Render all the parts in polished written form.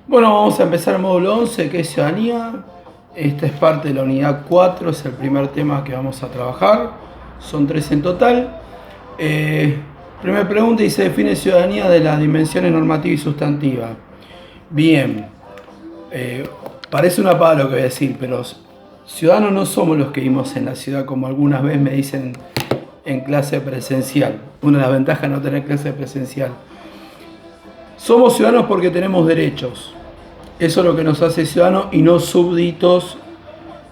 Bueno, vamos a empezar el módulo 11, que es ciudadanía. Esta es parte de la unidad 4, es el primer tema que vamos a trabajar. Son 3 en total. Primera pregunta, y se define ciudadanía de las dimensiones normativa y sustantiva. Bien, parece una pava lo que voy a decir, pero ciudadanos no somos los que vivimos en la ciudad, como algunas veces me dicen en clase presencial. Una de las ventajas de no tener clase presencial. Somos ciudadanos porque tenemos derechos. Eso es lo que nos hace ciudadanos y no súbditos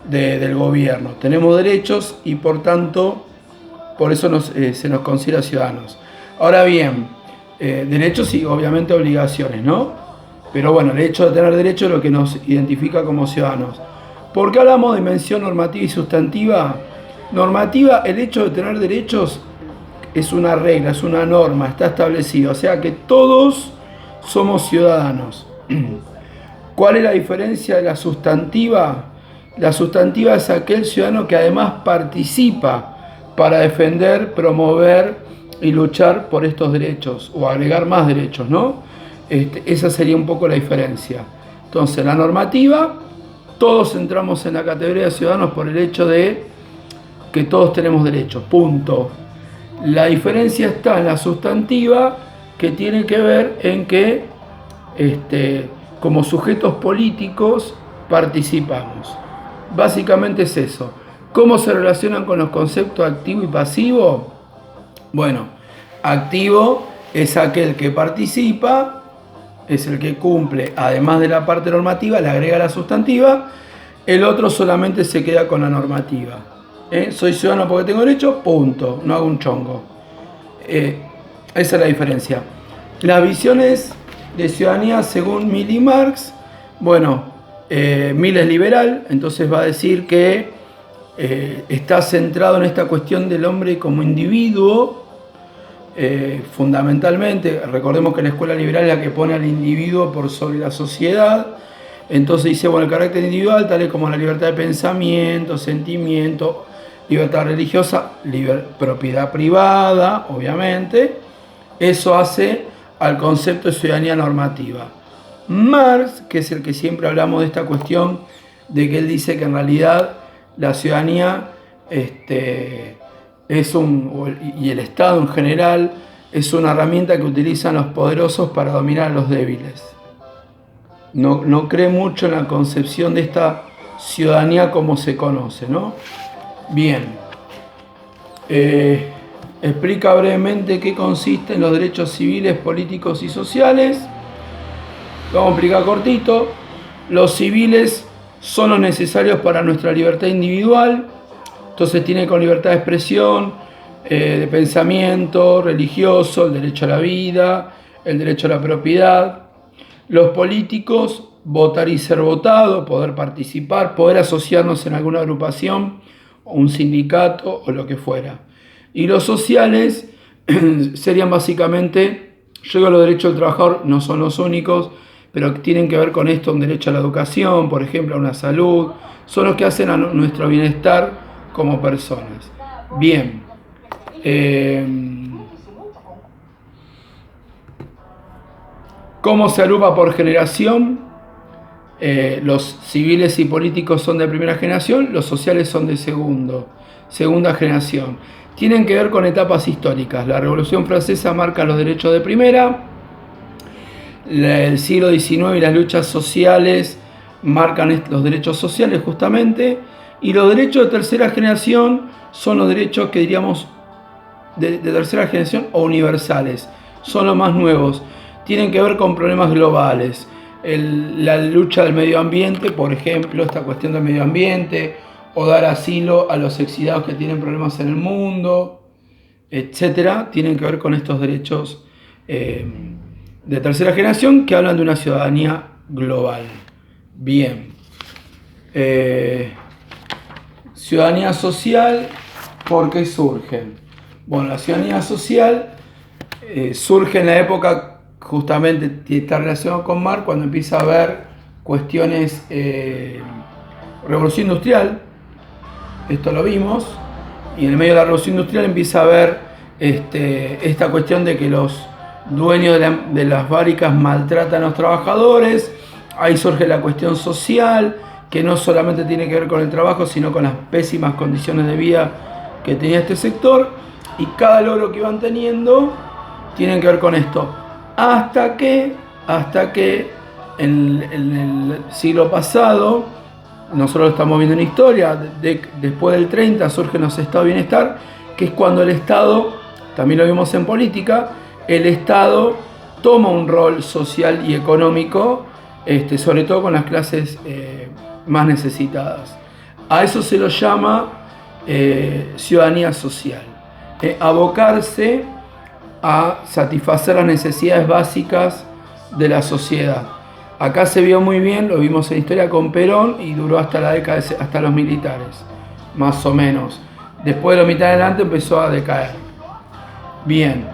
del gobierno. Tenemos derechos y por tanto, por eso se nos considera ciudadanos. Ahora bien, derechos y obviamente obligaciones, ¿no? Pero bueno, el hecho de tener derechos es lo que nos identifica como ciudadanos. ¿Por qué hablamos de dimensión normativa y sustantiva? Normativa, el hecho de tener derechos es una regla, es una norma, está establecido. O sea que todos somos ciudadanos. ¿Cuál es la diferencia de la sustantiva? La sustantiva es aquel ciudadano que además participa para defender, promover y luchar por estos derechos o agregar más derechos, ¿no? Esa sería un poco la diferencia. Entonces, la normativa, todos entramos en la categoría de ciudadanos por el hecho de que todos tenemos derechos, punto. La diferencia está en la sustantiva, que tiene que ver en que como sujetos políticos participamos. Básicamente es eso. ¿Cómo se relacionan con los conceptos activo y pasivo? Bueno, activo es aquel que participa, es el que cumple, además de la parte normativa, le agrega la sustantiva. El otro solamente se queda con la normativa. Soy ciudadano porque tengo derecho, punto, no hago un chongo. Esa es la diferencia. Las visiones de ciudadanía según Mill y Marx, bueno, Mill es liberal, entonces va a decir que está centrado en esta cuestión del hombre como individuo, fundamentalmente. Recordemos que la escuela liberal es la que pone al individuo por sobre la sociedad. Entonces dice, bueno, el carácter individual, tales como la libertad de pensamiento, sentimiento, libertad religiosa, propiedad privada, obviamente, eso hace al concepto de ciudadanía normativa. Marx, que es el que siempre hablamos de esta cuestión, de que él dice que en realidad la ciudadanía y el Estado en general es una herramienta que utilizan los poderosos para dominar a los débiles. No cree mucho en la concepción de esta ciudadanía como se conoce, ¿no? Bien. Explica brevemente qué consisten los derechos civiles, políticos y sociales. Lo vamos a explicar cortito. Los civiles son los necesarios para nuestra libertad individual. Entonces tiene con libertad de expresión, de pensamiento, religioso, el derecho a la vida, el derecho a la propiedad. Los políticos, votar y ser votado, poder participar, poder asociarnos en alguna agrupación, o un sindicato o lo que fuera. Y los sociales serían básicamente, yo digo los derechos del trabajador, no son los únicos, pero tienen que ver con esto, un derecho a la educación, por ejemplo, a una salud, son los que hacen a nuestro bienestar como personas. Bien. ¿Cómo se agrupa por generación? Los civiles y políticos son de primera generación, los sociales son de segunda generación. Tienen que ver con etapas históricas. La Revolución Francesa marca los derechos de primera, el siglo XIX y las luchas sociales marcan los derechos sociales justamente, y los derechos de tercera generación son los derechos que diríamos de tercera generación o universales, son los más nuevos, tienen que ver con problemas globales, la lucha del medio ambiente, por ejemplo, esta cuestión del medio ambiente, o dar asilo a los exiliados que tienen problemas en el mundo, etcétera, tienen que ver con estos derechos de tercera generación que hablan de una ciudadanía global. Bien. Ciudadanía social, ¿por qué surge? Bueno, la ciudadanía social surge en la época, justamente está relacionado con Marx, cuando empieza a haber cuestiones, revolución industrial, esto lo vimos, y en el medio de la revolución industrial empieza a haber esta cuestión de que los dueños de las fábricas maltratan a los trabajadores, Ahí surge la cuestión social, que no solamente tiene que ver con el trabajo, sino con las pésimas condiciones de vida que tenía este sector, y cada logro que iban teniendo tienen que ver con esto. Hasta que en el siglo pasado, nosotros lo estamos viendo en historia, después del 30 surgen los estados de bienestar, que es cuando el Estado, también lo vimos en política, el Estado toma un rol social y económico, sobre todo con las clases más necesitadas. A eso se lo llama ciudadanía social, abocarse a satisfacer las necesidades básicas de la sociedad. Acá se vio muy bien, lo vimos en historia con Perón y duró hasta la década, hasta los militares, más o menos. Después de los militares adelante empezó a decaer. Bien,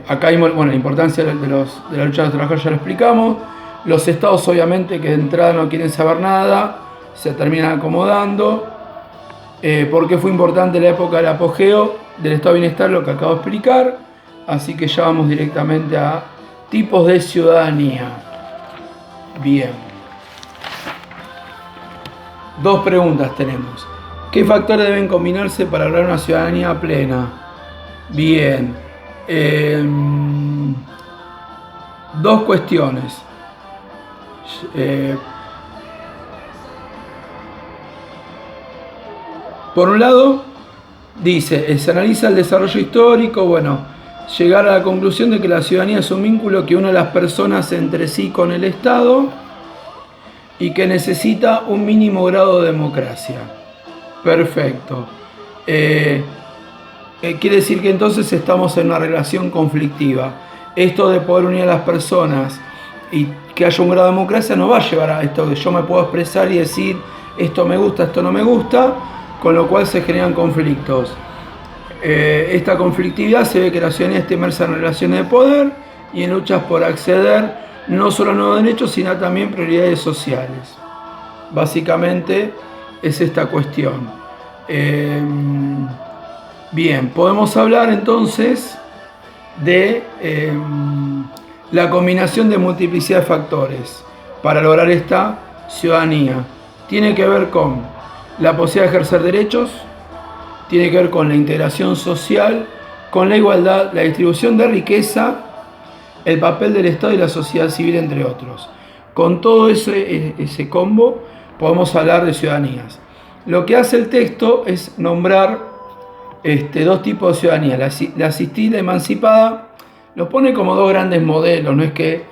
acá vimos, bueno, la importancia de la lucha de los trabajadores, ya lo explicamos. Los estados obviamente que de entrada no quieren saber nada, se terminan acomodando. Porque fue importante la época del apogeo del estado de bienestar, lo que acabo de explicar. Así que ya vamos directamente a tipos de ciudadanía. Bien. Dos preguntas tenemos. ¿Qué factores deben combinarse para lograr una ciudadanía plena? Bien. Dos cuestiones. Por un lado, dice, se analiza el desarrollo histórico, bueno, llegar a la conclusión de que la ciudadanía es un vínculo que une a las personas entre sí con el Estado y que necesita un mínimo grado de democracia. Perfecto. Quiere decir que entonces estamos en una relación conflictiva. Esto de poder unir a las personas y que haya un grado de democracia nos va a llevar a esto de yo me puedo expresar y decir esto me gusta, esto no me gusta, con lo cual se generan conflictos. Esta conflictividad se ve que la ciudadanía está inmersa en relaciones de poder y en luchas por acceder no solo a nuevos derechos, sino también prioridades sociales. Básicamente es esta cuestión. Bien, podemos hablar entonces de la combinación de multiplicidad de factores para lograr esta ciudadanía. Tiene que ver con la posibilidad de ejercer derechos, tiene que ver con la integración social, con la igualdad, la distribución de riqueza, el papel del Estado y la sociedad civil, entre otros. Con todo ese combo podemos hablar de ciudadanías. Lo que hace el texto es nombrar dos tipos de ciudadanía, la asistida y la emancipada. Los pone como dos grandes modelos, no es que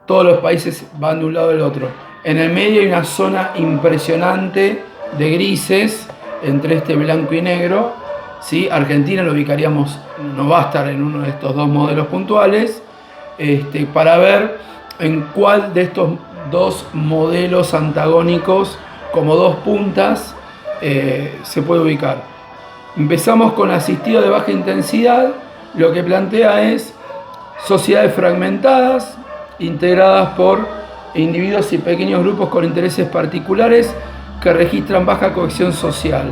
todos los países van de un lado del otro. En el medio hay una zona impresionante de grises, entre blanco y negro. ¿Sí? Argentina lo ubicaríamos, no va a estar en uno de estos dos modelos puntuales, para ver en cuál de estos dos modelos antagónicos, como dos puntas, se puede ubicar. Empezamos con asistido de baja intensidad. Lo que plantea es sociedades fragmentadas, integradas por individuos y pequeños grupos con intereses particulares que registran baja cohesión social.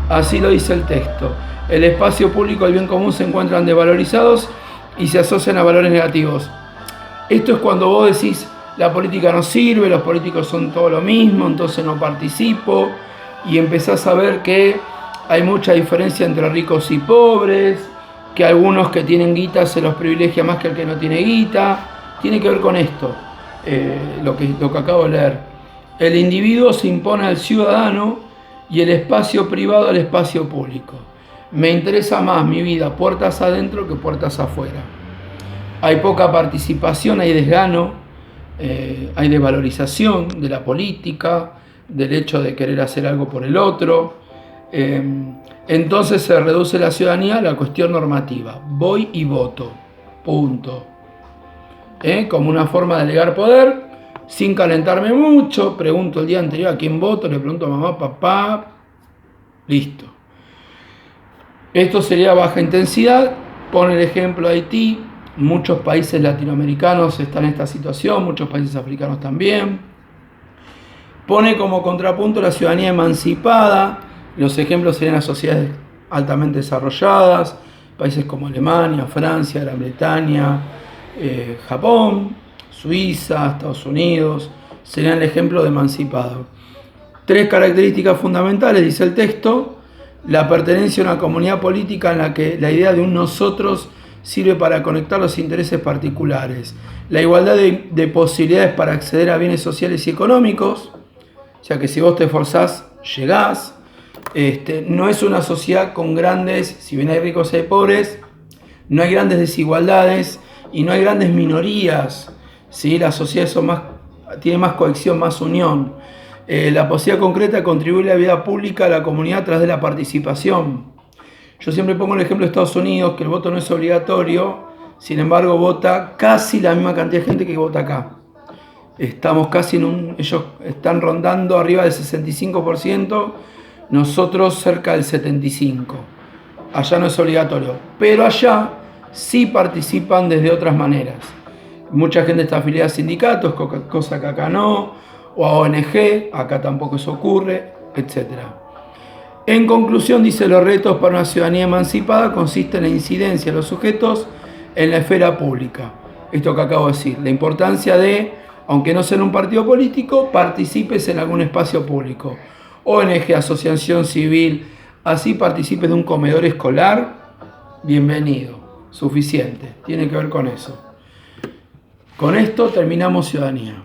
Así lo dice el texto. El espacio público y el bien común se encuentran desvalorizados y se asocian a valores negativos. Esto es cuando vos decís, la política no sirve, los políticos son todo lo mismo, entonces no participo, y empezás a ver que hay mucha diferencia entre ricos y pobres, que algunos que tienen guita se los privilegia más que el que no tiene guita. Tiene que ver con esto, lo que acabo de leer. El individuo se impone al ciudadano y el espacio privado al espacio público. Me interesa más mi vida puertas adentro que puertas afuera. Hay poca participación, hay desgano, hay desvalorización de la política, del hecho de querer hacer algo por el otro. Entonces se reduce la ciudadanía a la cuestión normativa. Voy y voto. Punto. Como una forma de delegar poder, sin calentarme mucho. Pregunto el día anterior a quién voto, le pregunto a mamá, papá. Listo. Esto sería baja intensidad. Pone el ejemplo de Haití. Muchos países latinoamericanos están en esta situación, muchos países africanos también. Pone como contrapunto la ciudadanía emancipada. Los ejemplos serían las sociedades altamente desarrolladas, países como Alemania, Francia, Gran Bretaña, Japón. Suiza, Estados Unidos, serían el ejemplo de emancipado. 3 características fundamentales, dice el texto: la pertenencia a una comunidad política en la que la idea de un nosotros sirve para conectar los intereses particulares, la igualdad de posibilidades para acceder a bienes sociales y económicos, o sea que si vos te esforzás, llegás. No es una sociedad con grandes, si bien hay ricos y hay pobres, no hay grandes desigualdades y no hay grandes minorías, ¿sí? La sociedad tiene más cohesión, más unión. La posibilidad concreta de contribuir a la vida pública a la comunidad a través de la participación. Yo siempre pongo el ejemplo de Estados Unidos, que el voto no es obligatorio, sin embargo vota casi la misma cantidad de gente que vota acá. Estamos casi ellos están rondando arriba del 65%, nosotros cerca del 75%. Allá no es obligatorio, pero allá sí participan desde otras maneras. Mucha gente está afiliada a sindicatos, cosa que acá no, o a ONG, acá tampoco eso ocurre, etc. En conclusión, dice: los retos para una ciudadanía emancipada consisten en la incidencia de los sujetos en la esfera pública. Esto que acabo de decir, la importancia de, aunque no sea en un partido político, participes en algún espacio público. ONG, asociación civil, así participes de un comedor escolar, bienvenido, suficiente, tiene que ver con eso. Con esto terminamos ciudadanía.